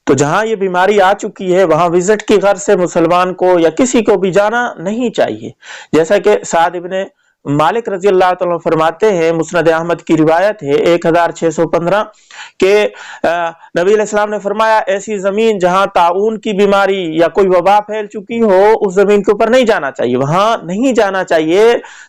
تو جہاں یہ بیماری آ چکی ہے وہاں وزٹ کی غرض سے مسلمان کو یا کسی کو بھی جانا نہیں چاہیے. جیسا کہ سعد ابن مالک رضی اللہ تعالیٰ فرماتے ہیں، مسند احمد کی روایت ہے 1615 کہ نبی علیہ السلام نے فرمایا ایسی زمین جہاں طاعون کی بیماری یا کوئی وبا پھیل چکی ہو اس زمین کے اوپر نہیں جانا چاہیے، وہاں نہیں جانا چاہیے.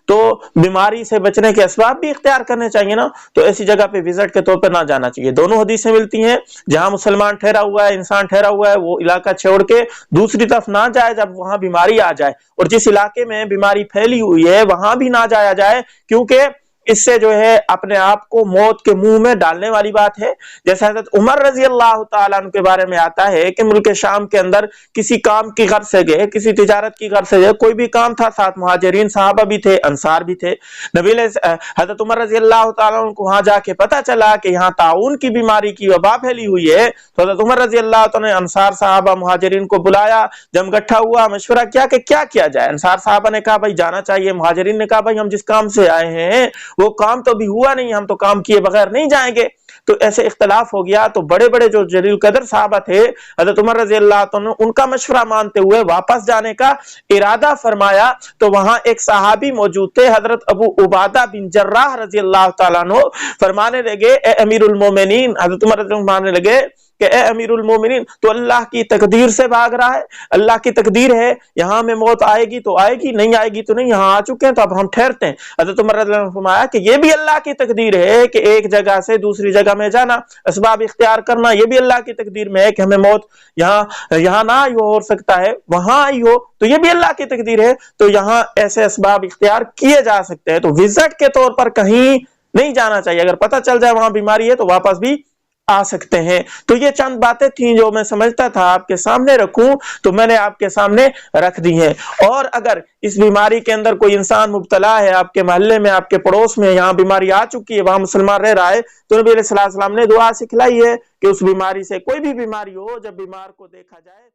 تو بیماری سے بچنے کے اسباب بھی اختیار کرنے چاہیے نا، تو ایسی جگہ پہ وزٹ کے طور پہ نہ جانا چاہیے. دونوں حدیثیں ملتی ہیں، جہاں مسلمان ٹھہرا ہوا ہے، انسان ٹھہرا ہوا ہے، وہ علاقہ چھوڑ کے دوسری طرف نہ جائے جب وہاں بیماری آ جائے، اور جس علاقے میں بیماری پھیلی ہوئی ہے وہاں بھی نہ جایا جائے، کیونکہ اس سے جو ہے اپنے آپ کو موت کے منہ میں ڈالنے والی بات ہے. جیسے حضرت عمر رضی اللہ تعالیٰ عنہ کے بارے میں آتا ہے کہ ملک شام کے اندر کسی کام کی غرض سے گئے، کسی تجارت کی غرض سے گئے، کوئی بھی کام تھا، ساتھ مہاجرین صحابہ بھی تھے، انصار بھی تھے. حضرت عمر رضی اللہ تعالیٰ عنہ کو وہاں جا کے پتا چلا کہ یہاں طاعون کی بیماری کی وبا پھیلی ہوئی ہے، تو حضرت عمر رضی اللہ تعالیٰ نے انصار صحابہ مہاجرین کو بلایا، جم گٹھا ہوا، مشورہ کیا کہ کیا کیا جائے. انصار صحابہ نے کہا بھائی جانا چاہیے، مہاجرین نے کہا بھائی ہم جس کام سے آئے ہیں وہ کام تو بھی ہوا نہیں، ہم تو کام کیے بغیر نہیں جائیں گے. تو ایسے اختلاف ہو گیا. تو بڑے بڑے جو جلیل قدر صحابہ تھے حضرت عمر رضی اللہ عنہ نے ان کا مشورہ مانتے ہوئے واپس جانے کا ارادہ فرمایا. تو وہاں ایک صحابی موجود تھے حضرت ابو عبادہ بن جراح رضی اللہ تعالیٰ عنہ، فرمانے لگے اے امیر المومنین، حضرت عمر رضی اللہ عنہ فرمانے لگے کہ اے امیر المومنین تو اللہ کی تقدیر سے بھاگ رہا ہے، اللہ کی تقدیر ہے یہاں میں موت آئے گی تو آئے گی، نہیں آئے گی تو نہیں، یہاں آ چکے ہیں تو اب ہم ٹھہرتے ہیں. حضرت عمر رضی اللہ عنہ نے فرمایا کہ یہ بھی اللہ کی تقدیر ہے کہ ایک جگہ سے دوسری جگہ میں جانا، اسباب اختیار کرنا، یہ بھی اللہ کی تقدیر میں ہے کہ ہمیں موت یہاں نہ آئی ہو سکتا ہے وہاں آئی ہو، تو یہ بھی اللہ کی تقدیر ہے. تو یہاں ایسے اسباب اختیار کیے جا سکتے ہیں. تو وزٹ کے طور پر کہیں نہیں جانا چاہیے، اگر پتہ چل جائے وہاں بیماری ہے تو واپس بھی آ سکتے ہیں. تو یہ چند باتیں تھیں جو میں سمجھتا تھا آپ کے سامنے رکھوں، تو میں نے آپ کے سامنے رکھ دی ہیں. اور اگر اس بیماری کے اندر کوئی انسان مبتلا ہے، آپ کے محلے میں، آپ کے پڑوس میں یہاں بیماری آ چکی ہے، وہاں مسلمان رہ رہا ہے، تو نبی علیہ السلام نے دعا سکھلائی ہے کہ اس بیماری سے، کوئی بھی بیماری ہو، جب بیمار کو دیکھا جائے